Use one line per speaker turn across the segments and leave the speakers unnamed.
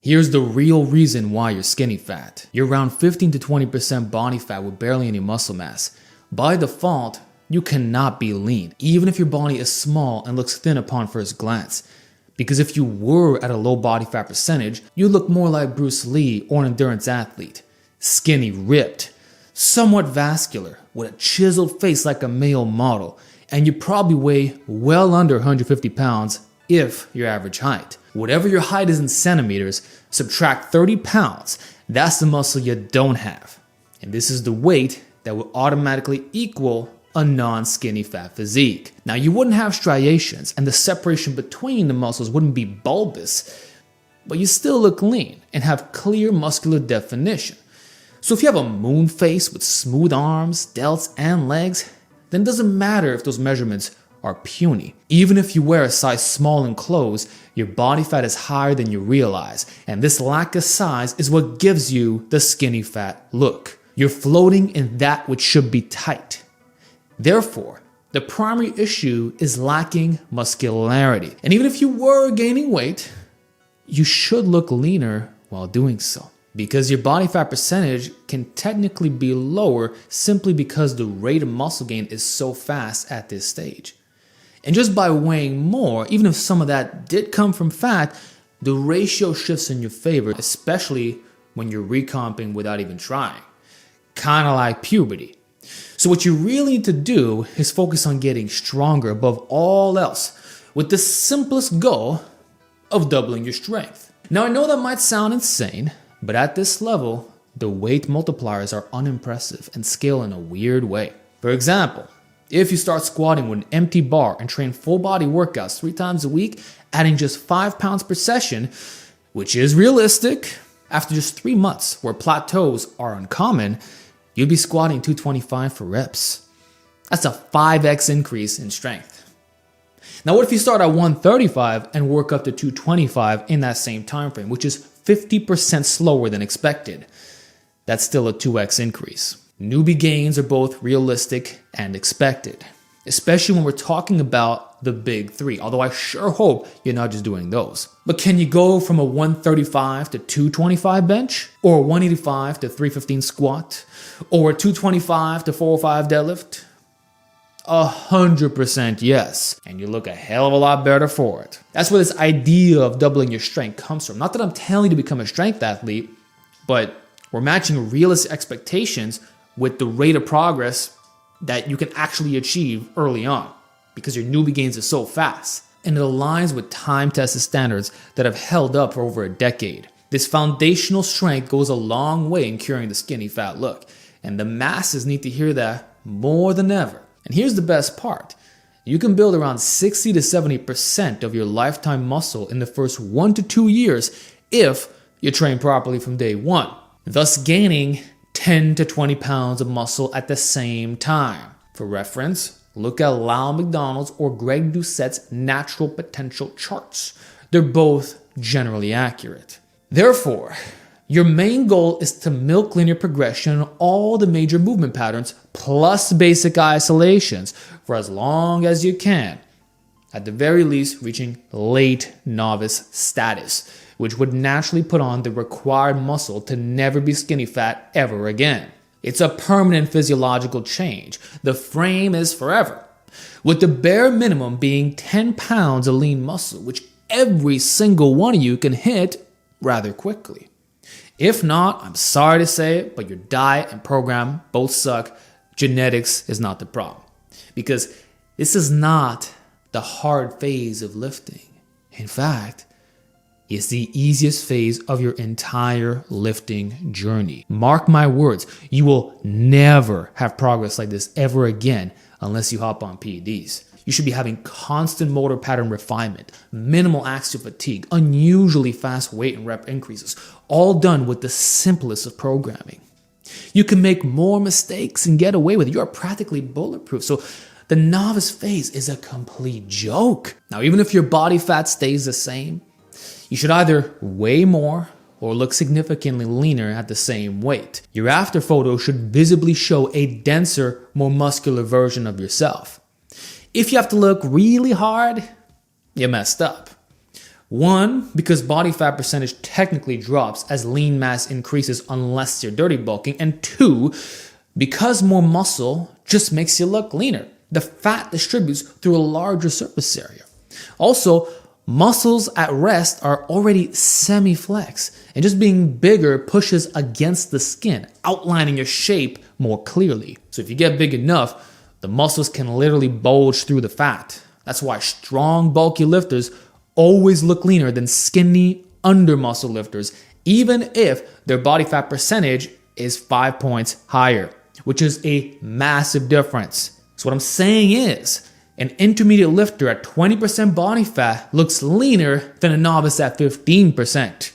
Here's the real reason why you're skinny fat. You're around 15 to 20% body fat with barely any muscle mass. By default, you cannot be lean, even if your body is small and looks thin upon first glance. Because if you were at a low body fat percentage, you'd look more like Bruce Lee or an endurance athlete. Skinny, ripped, somewhat vascular, with a chiseled face like a male model, and you probably weigh well under 150 pounds if your average height. Whatever your height is in centimeters, subtract 30 pounds, that's the muscle you don't have. And this is the weight that will automatically equal a non-skinny fat physique. Now you wouldn't have striations and the separation between the muscles wouldn't be bulbous, but you still look lean and have clear muscular definition. So if you have a moon face with smooth arms, delts, and legs, then it doesn't matter if those measurements are puny. Even if you wear a size small in clothes, your body fat is higher than you realize, and this lack of size is what gives you the skinny fat look. You're floating in that which should be tight. Therefore, the primary issue is lacking muscularity. And even if you were gaining weight, you should look leaner while doing so. Because your body fat percentage can technically be lower simply because the rate of muscle gain is so fast at this stage. And just by weighing more, even if some of that did come from fat, the ratio shifts in your favor, especially when you're recomping without even trying. Kind of like puberty. So what you really need to do is focus on getting stronger above all else with the simplest goal of doubling your strength. Now I know that might sound insane, but at this level, the weight multipliers are unimpressive and scale in a weird way. For example, if you start squatting with an empty bar and train full body workouts 3 times a week, adding just 5 pounds per session, which is realistic, after just 3 months where plateaus are uncommon, you'd be squatting 225 for reps. That's a 5x increase in strength. Now what if you start at 135 and work up to 225 in that same time frame, which is 50% slower than expected? That's still a 2x increase. Newbie gains are both realistic and expected, especially when we're talking about the big 3, although I sure hope you're not just doing those. But can you go from a 135 to 225 bench, or a 185 to 315 squat, or a 225 to 405 deadlift? 100% yes, and you look a hell of a lot better for it. That's where this idea of doubling your strength comes from. Not that I'm telling you to become a strength athlete, but we're matching realistic expectations with the rate of progress that you can actually achieve early on, because your newbie gains are so fast. And it aligns with time-tested standards that have held up for over a decade. This foundational strength goes a long way in curing the skinny fat look, and the masses need to hear that more than ever. And here's the best part. You can build around 60 to 70% of your lifetime muscle in the first 1 to 2 years if you train properly from day one, thus gaining 10 to 20 pounds of muscle at the same time. For reference, look at Lyle McDonald's or Greg Doucette's natural potential charts. They're both generally accurate. Therefore, your main goal is to milk linear progression on all the major movement patterns plus basic isolations for as long as you can. At the very least, reaching late novice status, which would naturally put on the required muscle to never be skinny fat ever again. It's a permanent physiological change. The frame is forever, with the bare minimum being 10 pounds of lean muscle, which every single one of you can hit rather quickly. If not, I'm sorry to say it, but your diet and program both suck. Genetics is not the problem, because this is not the hard phase of lifting. In fact, it's the easiest phase of your entire lifting journey. Mark my words, you will never have progress like this ever again unless you hop on PEDs. You should be having constant motor pattern refinement, minimal axial fatigue, unusually fast weight and rep increases, all done with the simplest of programming. You can make more mistakes and get away with it. You are practically bulletproof. So the novice phase is a complete joke. Now, even if your body fat stays the same, you should either weigh more or look significantly leaner at the same weight. Your after photo should visibly show a denser, more muscular version of yourself. If you have to look really hard, you messed up. One, because body fat percentage technically drops as lean mass increases unless you're dirty bulking. And two, because more muscle just makes you look leaner. The fat distributes through a larger surface area. Also, muscles at rest are already semi-flex, and just being bigger pushes against the skin, outlining your shape more clearly. So if you get big enough, the muscles can literally bulge through the fat. That's why strong, bulky lifters always look leaner than skinny, under-muscle lifters, even if their body fat percentage is 5 points higher, which is a massive difference. So what I'm saying is, an intermediate lifter at 20% body fat looks leaner than a novice at 15%.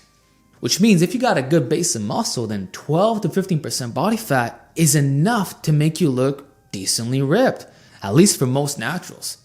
Which means if you got a good base of muscle, then 12 to 15% body fat is enough to make you look decently ripped, at least for most naturals.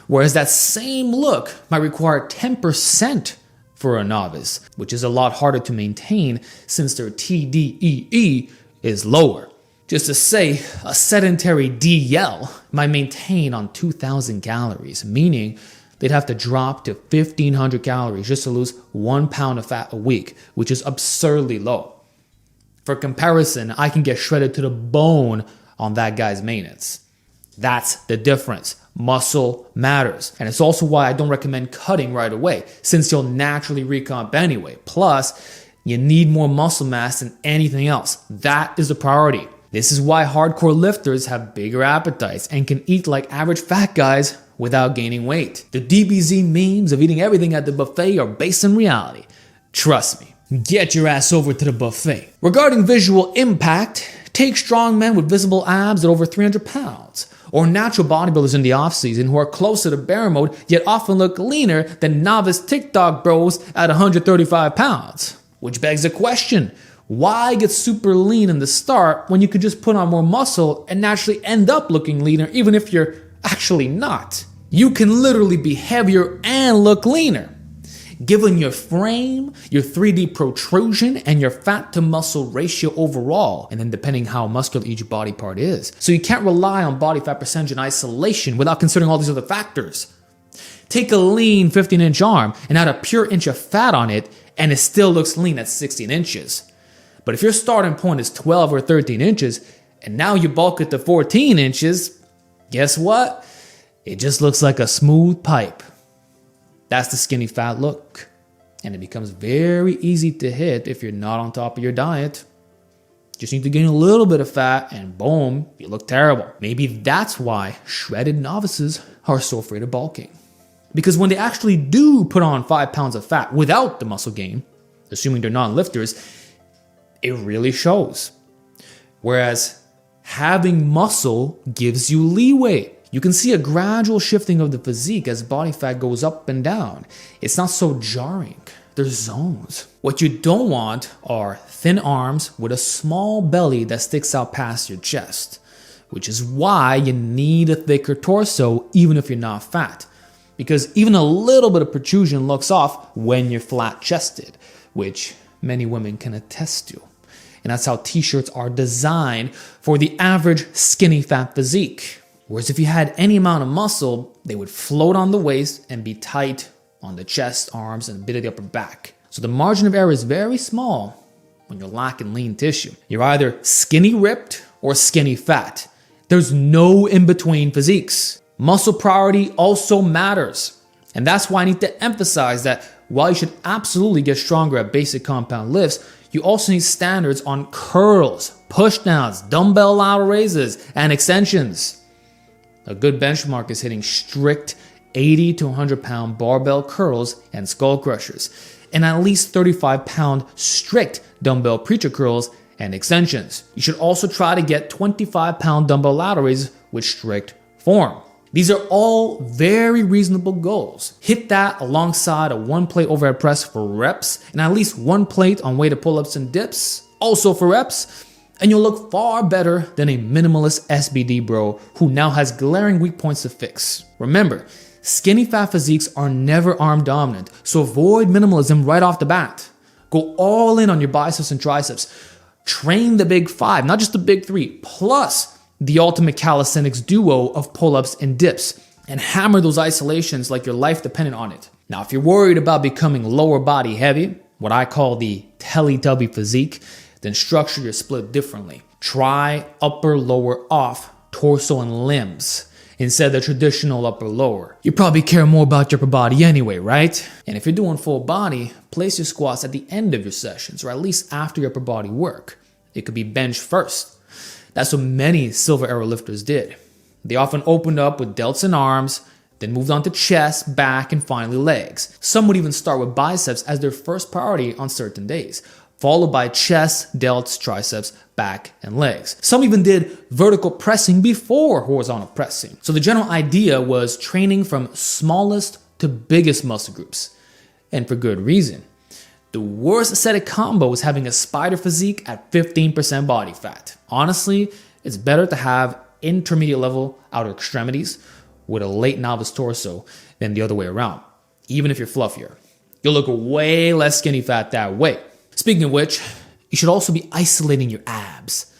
Whereas that same look might require 10% for a novice, which is a lot harder to maintain since their TDEE is lower. Just to say, a sedentary DL might maintain on 2,000 calories, meaning they'd have to drop to 1,500 calories just to lose 1 pound of fat a week, which is absurdly low. For comparison, I can get shredded to the bone on that guy's maintenance. That's the difference. Muscle matters. And it's also why I don't recommend cutting right away, since you'll naturally recomp anyway. Plus, you need more muscle mass than anything else. That is the priority. This is why hardcore lifters have bigger appetites and can eat like average fat guys without gaining weight. The DBZ memes of eating everything at the buffet are based in reality. Trust me, get your ass over to the buffet. Regarding visual impact, take strong men with visible abs at over 300 pounds, or natural bodybuilders in the off-season who are closer to bear mode yet often look leaner than novice TikTok bros at 135 pounds. Which begs the question, why get super lean in the start when you could just put on more muscle and naturally end up looking leaner even if you're actually not? You can literally be heavier and look leaner. Given your frame, your 3D protrusion, and your fat to muscle ratio overall, and then depending how muscular each body part is. So you can't rely on body fat percentage in isolation without considering all these other factors. Take a lean 15-inch arm and add a pure inch of fat on it, and it still looks lean at 16 inches. But if your starting point is 12 or 13 inches, and now you bulk it to 14 inches, guess what? It just looks like a smooth pipe. That's the skinny fat look. And it becomes very easy to hit if you're not on top of your diet. Just need to gain a little bit of fat and boom, you look terrible. Maybe that's why shredded novices are so afraid of bulking. Because when they actually do put on 5 pounds of fat without the muscle gain, assuming they're non-lifters, it really shows. Whereas having muscle gives you leeway. You can see a gradual shifting of the physique as body fat goes up and down. It's not so jarring. There's zones. What you don't want are thin arms with a small belly that sticks out past your chest, which is why you need a thicker torso even if you're not fat. Because even a little bit of protrusion looks off when you're flat-chested, which many women can attest to. And that's how t-shirts are designed for the average skinny fat physique. Whereas if you had any amount of muscle, they would float on the waist and be tight on the chest, arms, and a bit of the upper back. So the margin of error is very small when you're lacking lean tissue. You're either skinny ripped or skinny fat. There's no in-between physiques. Muscle priority also matters. And that's why I need to emphasize that while you should absolutely get stronger at basic compound lifts, you also need standards on curls, pushdowns, dumbbell lateral raises, and extensions. A good benchmark is hitting strict 80 to 100 pound barbell curls and skull crushers, and at least 35 pound strict dumbbell preacher curls and extensions. You should also try to get 25 pound dumbbell lateral raises with strict form. These are all very reasonable goals. Hit that alongside a 1 plate overhead press for reps and at least 1 plate on weighted pull-ups and dips, also for reps, and you'll look far better than a minimalist SBD bro who now has glaring weak points to fix. Remember, skinny fat physiques are never arm dominant, so avoid minimalism right off the bat. Go all in on your biceps and triceps. Train the big 5, not just the big 3, plus the ultimate calisthenics duo of pull-ups and dips, and hammer those isolations like your life depended on it. Now, if you're worried about becoming lower body heavy, what I call the Teletubby physique, then structure your split differently. Try upper lower off, torso and limbs, instead of the traditional upper lower. You probably care more about your upper body anyway, right? And if you're doing full body, place your squats at the end of your sessions, or at least after your upper body work. It could be bench first. That's what many silver era lifters did. They often opened up with delts and arms, then moved on to chest, back, and finally legs. Some would even start with biceps as their first priority on certain days, followed by chest, delts, triceps, back, and legs. Some even did vertical pressing before horizontal pressing. So the general idea was training from smallest to biggest muscle groups, and for good reason. The worst aesthetic combo was having a spider physique at 15% body fat. Honestly, it's better to have intermediate level outer extremities with a late novice torso than the other way around, even if you're fluffier. You'll look way less skinny fat that way. Speaking of which, you should also be isolating your abs.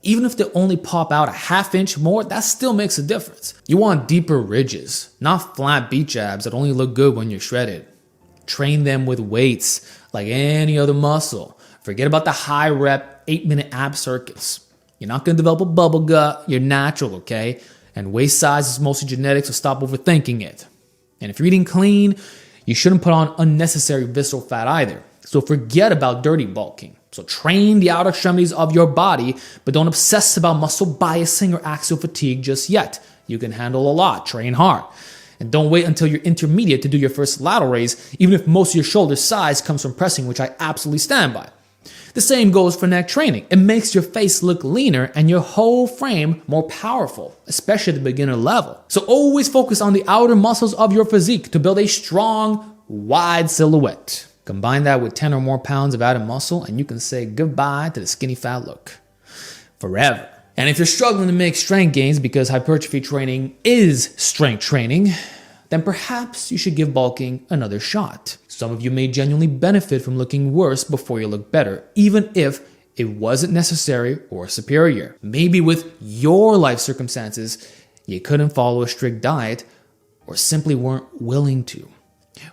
Even if they only pop out a ½ inch more, that still makes a difference. You want deeper ridges, not flat beach abs that only look good when you're shredded. Train them with weights like any other muscle. Forget about the high rep 8-minute ab circuits. You're not going to develop a bubble gut, you're natural, okay? And waist size is mostly genetics, so stop overthinking it. And if you're eating clean, you shouldn't put on unnecessary visceral fat either. So forget about dirty bulking. So train the outer extremities of your body, but don't obsess about muscle biasing or axial fatigue just yet. You can handle a lot, train hard. And don't wait until you're intermediate to do your first lateral raise, even if most of your shoulder size comes from pressing, which I absolutely stand by. The same goes for neck training. It makes your face look leaner and your whole frame more powerful, especially at the beginner level. So always focus on the outer muscles of your physique to build a strong, wide silhouette. Combine that with 10 or more pounds of added muscle and you can say goodbye to the skinny fat look. Forever. And if you're struggling to make strength gains because hypertrophy training is strength training, then perhaps you should give bulking another shot. Some of you may genuinely benefit from looking worse before you look better, even if it wasn't necessary or superior. Maybe with your life circumstances, you couldn't follow a strict diet or simply weren't willing to.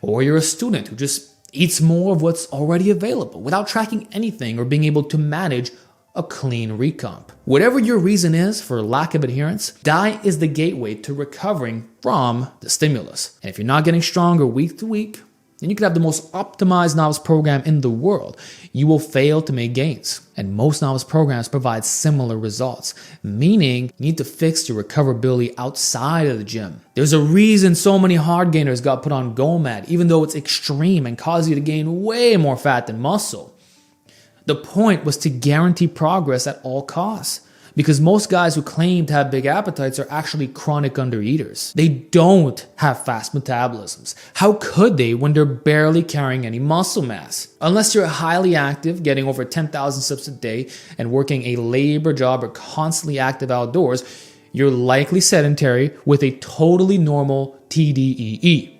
Or you're a student who just eats more of what's already available without tracking anything or being able to manage a clean recomp. Whatever your reason is for lack of adherence, diet is the gateway to recovering from the stimulus. And if you're not getting stronger week to week, then you could have the most optimized novice program in the world. You will fail to make gains. And most novice programs provide similar results, meaning you need to fix your recoverability outside of the gym. There's a reason so many hard gainers got put on GOMAD, even though it's extreme and causes you to gain way more fat than muscle. The point was to guarantee progress at all costs, because most guys who claim to have big appetites are actually chronic undereaters. They don't have fast metabolisms. How could they when they're barely carrying any muscle mass? Unless you're highly active, getting over 10,000 steps a day, and working a labor job or constantly active outdoors, you're likely sedentary with a totally normal TDEE.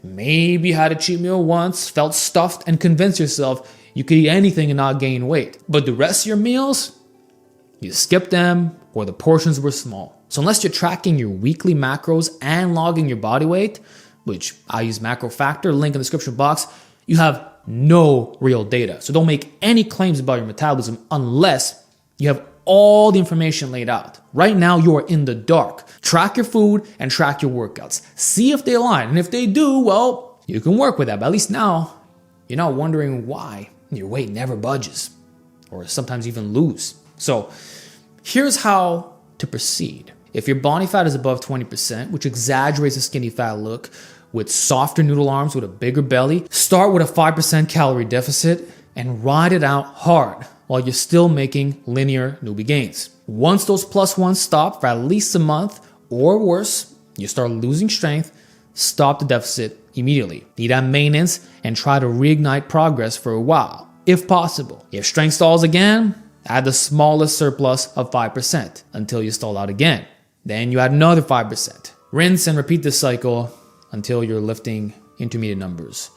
Maybe you had a cheat meal once, felt stuffed, and convinced yourself you could eat anything and not gain weight. But the rest of your meals, you skipped them or the portions were small. So unless you're tracking your weekly macros and logging your body weight, which I use MacroFactor, link in the description box, you have no real data. So don't make any claims about your metabolism unless you have all the information laid out. Right now, you are in the dark. Track your food and track your workouts. See if they align. And if they do, well, you can work with that. But at least now, you're not wondering why your weight never budges or sometimes even lose. So here's how to proceed. If your body fat is above 20%, which exaggerates the skinny fat look, with softer noodle arms with a bigger belly, start with a 5% calorie deficit and ride it out hard while you're still making linear newbie gains. Once those plus ones stop for at least a month or worse, you start losing strength, stop the deficit immediately. Need that maintenance and try to reignite progress for a while, if possible. If strength stalls again, add the smallest surplus of 5% until you stall out again. Then you add another 5%. Rinse and repeat this cycle until you're lifting intermediate numbers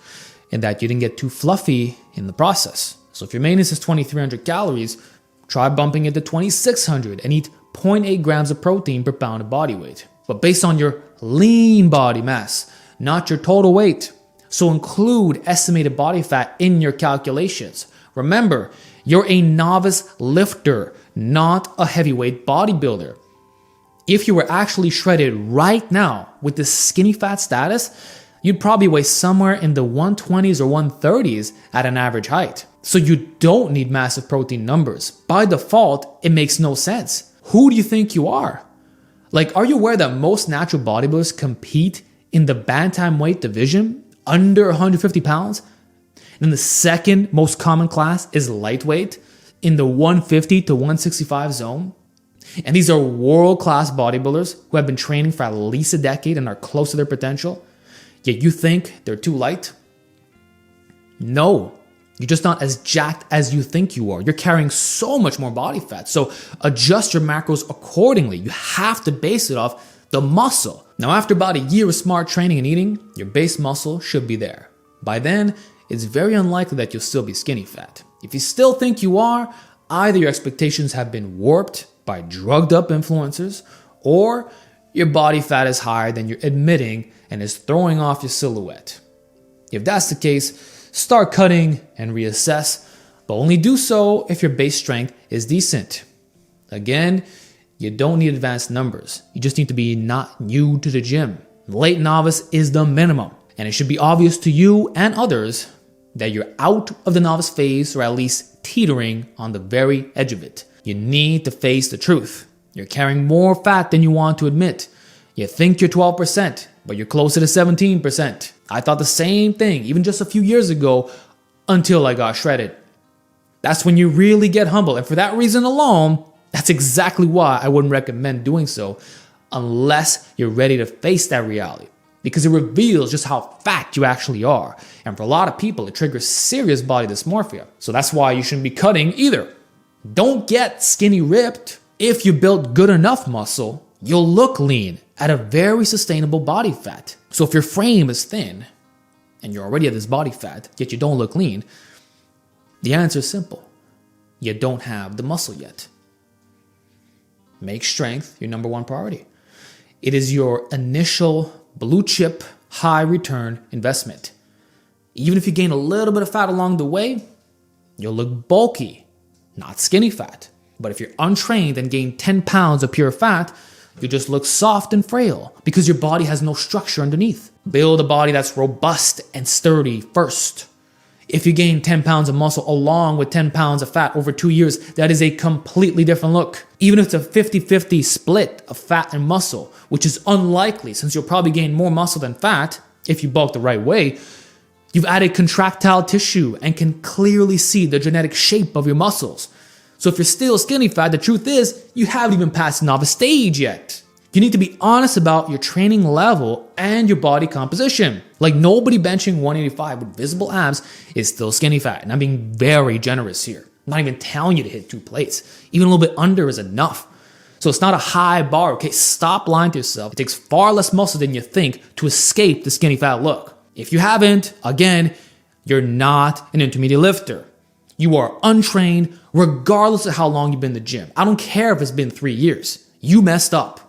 and that you didn't get too fluffy in the process. So if your maintenance is 2,300 calories, try bumping it to 2,600 and eat 0.8 grams of protein per pound of body weight. But based on your lean body mass, not your total weight. So include estimated body fat in your calculations. Remember, you're a novice lifter, not a heavyweight bodybuilder. If you were actually shredded right now with this skinny fat status, you'd probably weigh somewhere in the 120s or 130s at an average height. So you don't need massive protein numbers. By default, it makes no sense. Who do you think you are? Like, are you aware that most natural bodybuilders compete in the bantamweight division under 150 pounds? And the second most common class is lightweight in the 150 to 165 zone. And these are world-class bodybuilders who have been training for at least a decade and are close to their potential. Yet you think they're too light? No, you're just not as jacked as you think you are. You're carrying so much more body fat. So adjust your macros accordingly. You have to base it off the muscle. Now, after about a year of smart training and eating, your base muscle should be there. By then, it's very unlikely that you'll still be skinny fat. If you still think you are, either your expectations have been warped by drugged up influencers, or your body fat is higher than you're admitting and is throwing off your silhouette. If that's the case, start cutting and reassess, but only do so if your base strength is decent. Again, you don't need advanced numbers. You just need to be not new to the gym. Late novice is the minimum, and it should be obvious to you and others that you're out of the novice phase or at least teetering on the very edge of it. You need to face the truth. You're carrying more fat than you want to admit. You think you're 12%, but you're closer to 17%. I thought the same thing even just a few years ago until I got shredded. That's when you really get humble. And for that reason alone, that's exactly why I wouldn't recommend doing so unless you're ready to face that reality. Because it reveals just how fat you actually are. And for a lot of people, it triggers serious body dysmorphia. So that's why you shouldn't be cutting either. Don't get skinny ripped. If you build good enough muscle, you'll look lean at a very sustainable body fat. So if your frame is thin and you're already at this body fat, yet you don't look lean, the answer is simple. You don't have the muscle yet. Make strength your number one priority. It is your initial blue chip, high return investment. Even if you gain a little bit of fat along the way, you'll look bulky, not skinny fat. But if you're untrained and gain 10 pounds of pure fat, you just look soft and frail because your body has no structure underneath. Build a body that's robust and sturdy first. If you gain 10 pounds of muscle along with 10 pounds of fat over 2 years, that is a completely different look. Even if it's a 50-50 split of fat and muscle, which is unlikely since you'll probably gain more muscle than fat if you bulk the right way, you've added contractile tissue and can clearly see the genetic shape of your muscles. So if you're still skinny fat, the truth is you haven't even passed novice stage yet. You need to be honest about your training level and your body composition. Like, nobody benching 185 with visible abs is still skinny fat. And I'm being very generous here. I'm not even telling you to hit 2 plates. Even a little bit under is enough. So it's not a high bar, okay? Stop lying to yourself. It takes far less muscle than you think to escape the skinny fat look. If you haven't, again, you're not an intermediate lifter. You are untrained regardless of how long you've been in the gym. I don't care if it's been 3 years. You messed up.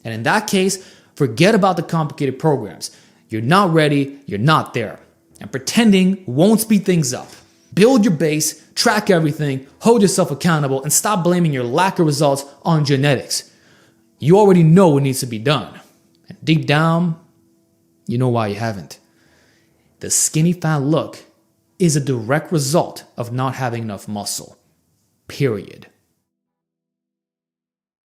And in that case, forget about the complicated programs. You're not ready, you're not there. And pretending won't speed things up. Build your base, track everything, hold yourself accountable, and stop blaming your lack of results on genetics. You already know what needs to be done. And deep down, you know why you haven't. The skinny fat look is a direct result of not having enough muscle. Period.